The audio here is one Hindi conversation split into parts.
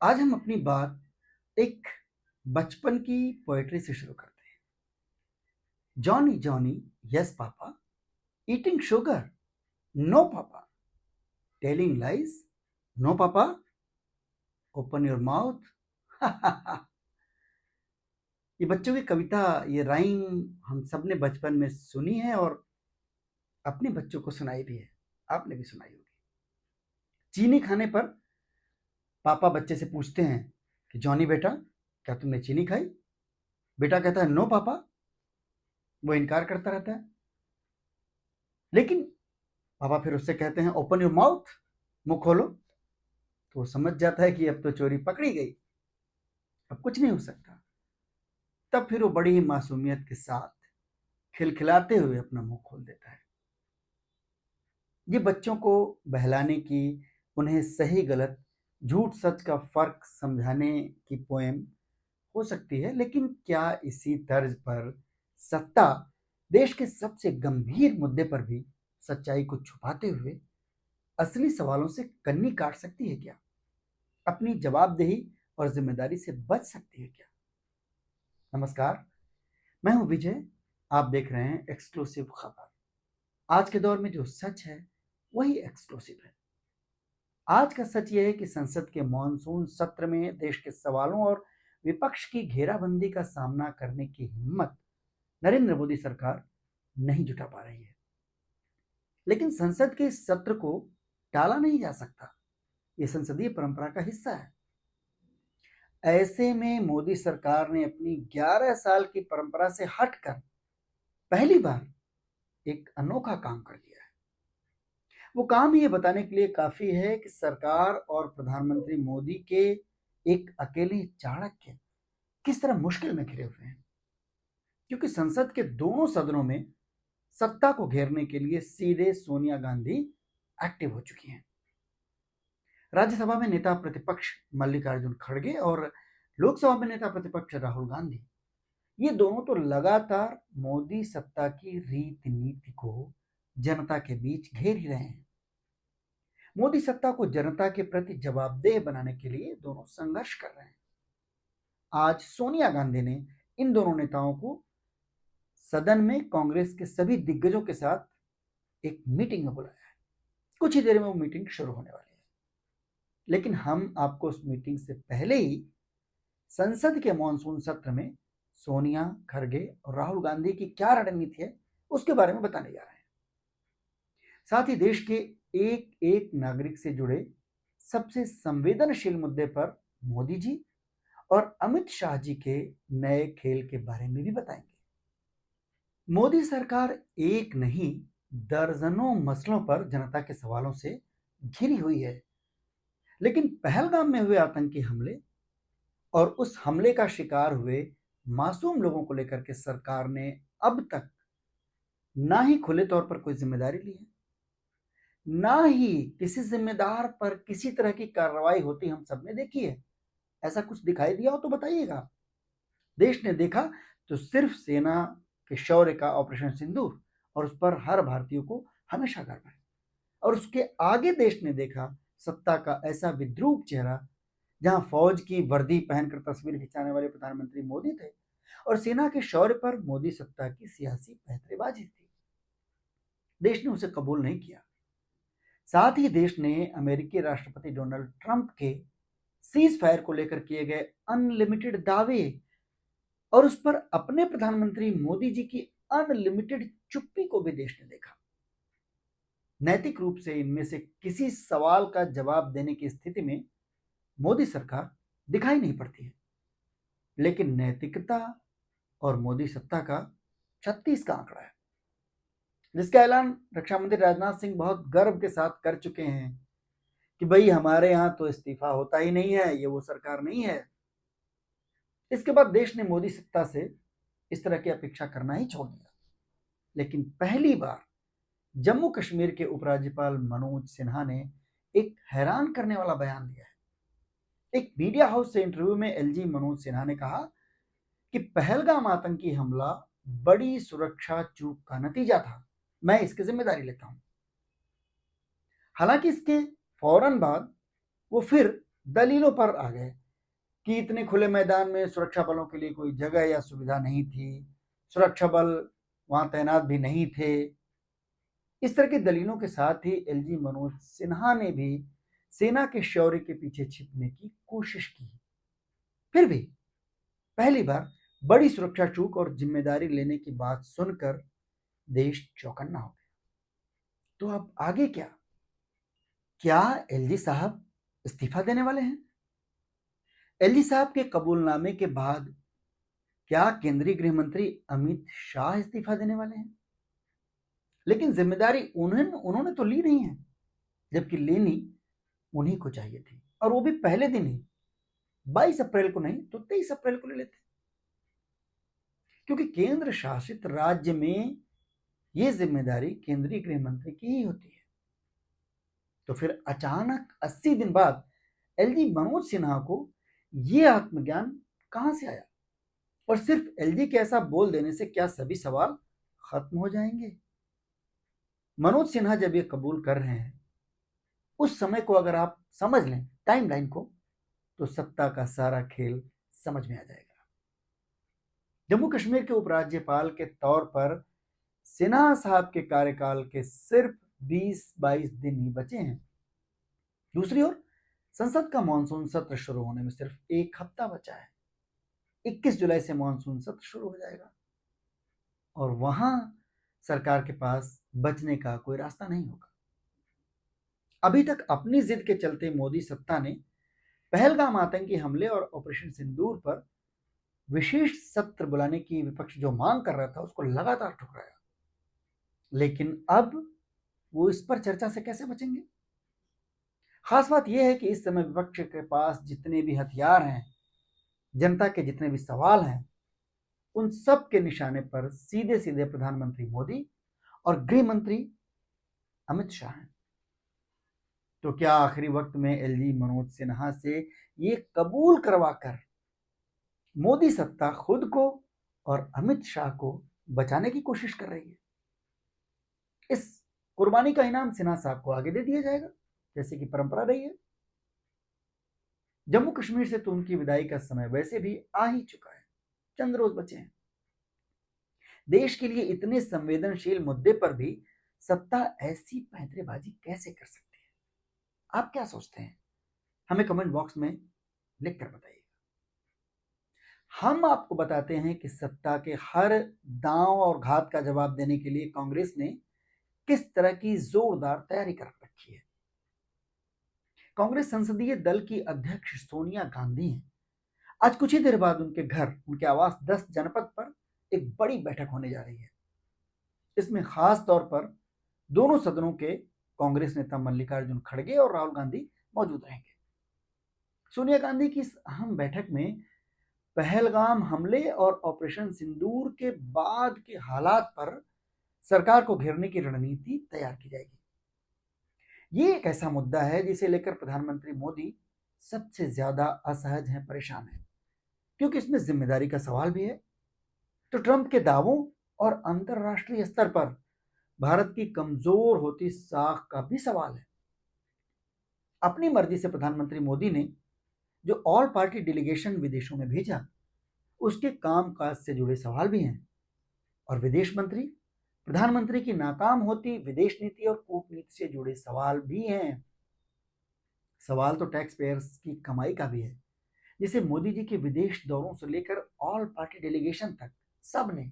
आज हम अपनी बात एक बचपन की पोएट्री से शुरू करते हैं। Johnny Johnny, yes papa, eating sugar, no papa, telling lies, no papa, open your mouth. ये बच्चों की कविता, ये राइम हम सब ने बचपन में सुनी है और अपने बच्चों को सुनाई भी है। आपने भी सुनाई होगी। चीनी खाने पर पापा बच्चे से पूछते हैं कि जॉनी बेटा, क्या तुमने चीनी खाई? बेटा कहता है नो पापा। वो इनकार करता रहता है, लेकिन पापा फिर उससे कहते हैं ओपन योर माउथ, मुंह खोलो। तो वो समझ जाता है कि अब तो चोरी पकड़ी गई, अब कुछ नहीं हो सकता। तब फिर वो बड़ी ही मासूमियत के साथ खिलखिलाते हुए अपना मुंह खोल देता है। ये बच्चों को बहलाने की, उन्हें सही गलत, झूठ सच का फर्क समझाने की पोएम हो सकती है, लेकिन क्या इसी तर्ज पर सत्ता देश के सबसे गंभीर मुद्दे पर भी सच्चाई को छुपाते हुए असली सवालों से कन्नी काट सकती है क्या? अपनी जवाबदेही और जिम्मेदारी से बच सकती है क्या? नमस्कार, मैं हूं विजय। आप देख रहे हैं एक्सक्लूसिव खबर। आज के दौर में जो सच है वही एक्सक्लूसिव है। आज का सच यह है कि संसद के मॉनसून सत्र में देश के सवालों और विपक्ष की घेराबंदी का सामना करने की हिम्मत नरेंद्र मोदी सरकार नहीं जुटा पा रही है। लेकिन संसद के इस सत्र को टाला नहीं जा सकता। यह संसदीय परंपरा का हिस्सा है। ऐसे में मोदी सरकार ने अपनी 11 साल की परंपरा से हटकर पहली बार एक अनोखा काम कर दिया है। वो काम ये बताने के लिए काफी है कि सरकार और प्रधानमंत्री मोदी के एक अकेले चाणक्य किस तरह मुश्किल में घिरे हुए हैं, क्योंकि संसद के दोनों सदनों में सत्ता को घेरने के लिए सीधे सोनिया गांधी एक्टिव हो चुकी हैं। राज्यसभा में नेता प्रतिपक्ष मल्लिकार्जुन खड़गे और लोकसभा में नेता प्रतिपक्ष राहुल गांधी, ये दोनों तो लगातार मोदी सत्ता की रीति नीति को जनता के बीच घेर ही रहे हैं। मोदी सत्ता को जनता के प्रति जवाबदेह बनाने के लिए दोनों संघर्ष कर रहे हैं। आज सोनिया गांधी ने इन दोनों नेताओं को सदन में कांग्रेस के सभी दिग्गजों के साथ एक मीटिंग में बुलाया है। कुछ ही देर में वो मीटिंग शुरू होने वाली है, लेकिन हम आपको उस मीटिंग से पहले ही संसद के मॉनसून सत्र में सोनिया, खड़गे और राहुल गांधी की क्या रणनीति है उसके बारे में बताने जा रहे हैं। साथ ही देश के एक एक नागरिक से जुड़े सबसे संवेदनशील मुद्दे पर मोदी जी और अमित शाह जी के नए खेल के बारे में भी बताएंगे। मोदी सरकार एक नहीं, दर्जनों मसलों पर जनता के सवालों से घिरी हुई है, लेकिन पहलगाम में हुए आतंकी हमले और उस हमले का शिकार हुए मासूम लोगों को लेकर के सरकार ने अब तक ना ही खुले तौर पर कोई जिम्मेदारी ली है, ना ही किसी जिम्मेदार पर किसी तरह की कार्रवाई होती हम सबने देखी है। ऐसा कुछ दिखाई दिया हो तो बताइएगा। देश ने देखा तो सिर्फ सेना के शौर्य का ऑपरेशन सिंदूर, और उस पर हर भारतीय को हमेशा गर्व है। और उसके आगे देश ने देखा सत्ता का ऐसा विद्रूप चेहरा, जहां फौज की वर्दी पहनकर तस्वीर खिंचाने वाले प्रधानमंत्री मोदी थे और सेना के शौर्य पर मोदी सत्ता की सियासी पैंतरेबाजी थी। देश ने उसे कबूल नहीं किया। साथ ही देश ने अमेरिकी राष्ट्रपति डोनाल्ड ट्रंप के सीज फायर को लेकर किए गए अनलिमिटेड दावे और उस पर अपने प्रधानमंत्री मोदी जी की अनलिमिटेड चुप्पी को भी देश ने देखा। नैतिक रूप से इनमें से किसी सवाल का जवाब देने की स्थिति में मोदी सरकार दिखाई नहीं पड़ती है, लेकिन नैतिकता और मोदी सत्ता का 36 का आंकड़ा है, जिसका ऐलान रक्षा मंत्री राजनाथ सिंह बहुत गर्व के साथ कर चुके हैं कि भाई हमारे यहां तो इस्तीफा होता ही नहीं है, ये वो सरकार नहीं है। इसके बाद देश ने मोदी सत्ता से इस तरह की अपेक्षा करना ही छोड़ दिया। लेकिन पहली बार जम्मू कश्मीर के उपराज्यपाल मनोज सिन्हा ने एक हैरान करने वाला बयान दिया है। एक मीडिया हाउस से इंटरव्यू में एलजी मनोज सिन्हा ने कहा कि पहलगाम आतंकी हमला बड़ी सुरक्षा चूक का नतीजा था, मैं इसकी जिम्मेदारी लेता हूं। हालांकि इसके फौरन बाद वो फिर दलीलों पर आ गए कि इतने खुले मैदान में सुरक्षा बलों के लिए कोई जगह या सुविधा नहीं थी, सुरक्षा बल वहां तैनात भी नहीं थे। इस तरह की दलीलों के साथ ही एलजी मनोज सिन्हा ने भी सेना के शौर्य के पीछे छिपने की कोशिश की। फिर भी पहली बार बड़ी सुरक्षा चूक और जिम्मेदारी लेने की बात सुनकर देश चौकन्ना हो गया। तो अब आगे क्या? क्या एलजी साहब इस्तीफा देने वाले हैं? एलजी साहब के कबूलनामे के बाद क्या केंद्रीय गृह मंत्री अमित शाह इस्तीफा देने वाले हैं? लेकिन जिम्मेदारी उन्होंने तो ली नहीं है, जबकि लेनी उन्हीं को चाहिए थी, और वो भी पहले दिन ही, 22 अप्रैल को नहीं तो 23 अप्रैल को ले लेते, क्योंकि केंद्र शासित राज्य में ये जिम्मेदारी केंद्रीय गृह मंत्री की ही होती है। तो फिर अचानक 80 दिन बाद एलजी मनोज सिन्हा को ये आत्मज्ञान कहां से आया? और सिर्फ एलजी के ऐसा बोल देने से क्या सभी सवाल खत्म हो जाएंगे? मनोज सिन्हा जब ये कबूल कर रहे हैं, उस समय को अगर आप समझ लें, टाइमलाइन को, तो सत्ता का सारा खेल समझ में आ जाएगा। जम्मू कश्मीर के उपराज्यपाल के तौर पर सिन्हा साहब के कार्यकाल के सिर्फ 20-22 दिन ही बचे हैं। दूसरी ओर संसद का मानसून सत्र शुरू होने में सिर्फ 1 हफ्ता बचा है। 21 जुलाई से मानसून सत्र शुरू हो जाएगा और वहां सरकार के पास बचने का कोई रास्ता नहीं होगा। अभी तक अपनी जिद के चलते मोदी सत्ता ने पहलगाम आतंकी हमले और ऑपरेशन सिंदूर पर विशेष सत्र बुलाने की विपक्ष जो मांग कर रहा था उसको लगातार ठुकराया। लेकिन अब वो इस पर चर्चा से कैसे बचेंगे? खास बात यह है कि इस समय विपक्ष के पास जितने भी हथियार हैं, जनता के जितने भी सवाल हैं, उन सब के निशाने पर सीधे सीधे प्रधानमंत्री मोदी और गृह मंत्री अमित शाह हैं। तो क्या आखिरी वक्त में एलजी मनोज सिन्हा से ये कबूल करवाकर मोदी सत्ता खुद को और अमित शाह को बचाने की कोशिश कर रही है? इस कुर्बानी का इनाम सिन्हा साहब को आगे दे दिया जाएगा, जैसे कि परंपरा रही है। जम्मू कश्मीर से तो उनकी विदाई का समय वैसे भी आ ही चुका है, चंद रोज बचे हैं। देश के लिए इतने संवेदनशील मुद्दे पर भी सत्ता ऐसी पैंतरेबाजी कैसे कर सकती है? आप क्या सोचते हैं? हमें कमेंट बॉक्स में लिखकर बताइए। हम आपको बताते हैं कि सत्ता के हर दांव और घात का जवाब देने के लिए कांग्रेस ने किस तरह की जोरदार तैयारी कर रखी है। कांग्रेस संसदीय दल की अध्यक्ष सोनिया गांधी हैं। आज कुछ ही देर बाद उनके घर, उनके आवास 10 जनपद पर एक बड़ी बैठक होने जा रही है। इसमें खास तौर पर दोनों सदनों के कांग्रेस नेता मल्लिकार्जुन खड़गे और राहुल गांधी मौजूद रहेंगे। सोनिया गांधी की इस अहम बैठक में पहलगाम हमले और ऑपरेशन सिंदूर के बाद के हालात पर सरकार को घेरने की रणनीति तैयार की जाएगी। ये एक ऐसा मुद्दा है जिसे लेकर प्रधानमंत्री मोदी सबसे ज्यादा असहज हैं, परेशान हैं, क्योंकि इसमें जिम्मेदारी का सवाल भी है, तो ट्रंप के दावों और अंतरराष्ट्रीय स्तर पर भारत की कमजोर होती साख का भी सवाल है। अपनी मर्जी से प्रधानमंत्री मोदी ने जो ऑल पार्टी डेलीगेशन विदेशों में भेजा, उसके कामकाज से जुड़े सवाल भी हैं, और विदेश मंत्री, प्रधानमंत्री की नाकाम होती विदेश नीति और कूटनीति से जुड़े सवाल भी हैं। सवाल तो टैक्स पेयर्स की कमाई का भी है, जिसे मोदी जी के विदेश दौरों से लेकर ऑल पार्टी डेलीगेशन तक सबने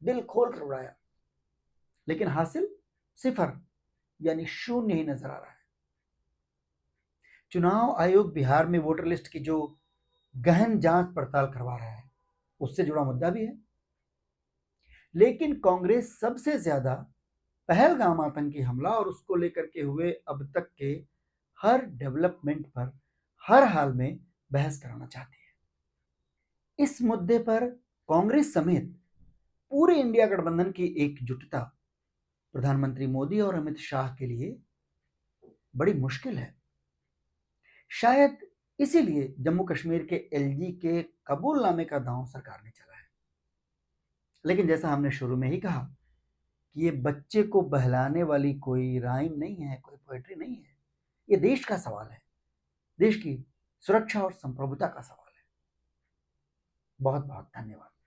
दिल खोल कर उड़ाया, लेकिन हासिल सिफर यानी शून्य ही नजर आ रहा है। चुनाव आयोग बिहार में वोटर लिस्ट की जो गहन जांच पड़ताल करवा रहा है, उससे जुड़ा मुद्दा भी है। लेकिन कांग्रेस सबसे ज्यादा पहलगाम आतंकी हमला और उसको लेकर के हुए अब तक के हर डेवलपमेंट पर हर हाल में बहस कराना चाहती है। इस मुद्दे पर कांग्रेस समेत पूरे इंडिया गठबंधन की एकजुटता प्रधानमंत्री मोदी और अमित शाह के लिए बड़ी मुश्किल है। शायद इसीलिए जम्मू कश्मीर के एलजी के कबूलनामे का दांव सरकार ने चला है। लेकिन जैसा हमने शुरू में ही कहा कि ये बच्चे को बहलाने वाली कोई राइम नहीं है, कोई पोएट्री नहीं है, ये देश का सवाल है, देश की सुरक्षा और संप्रभुता का सवाल है। बहुत बहुत धन्यवाद।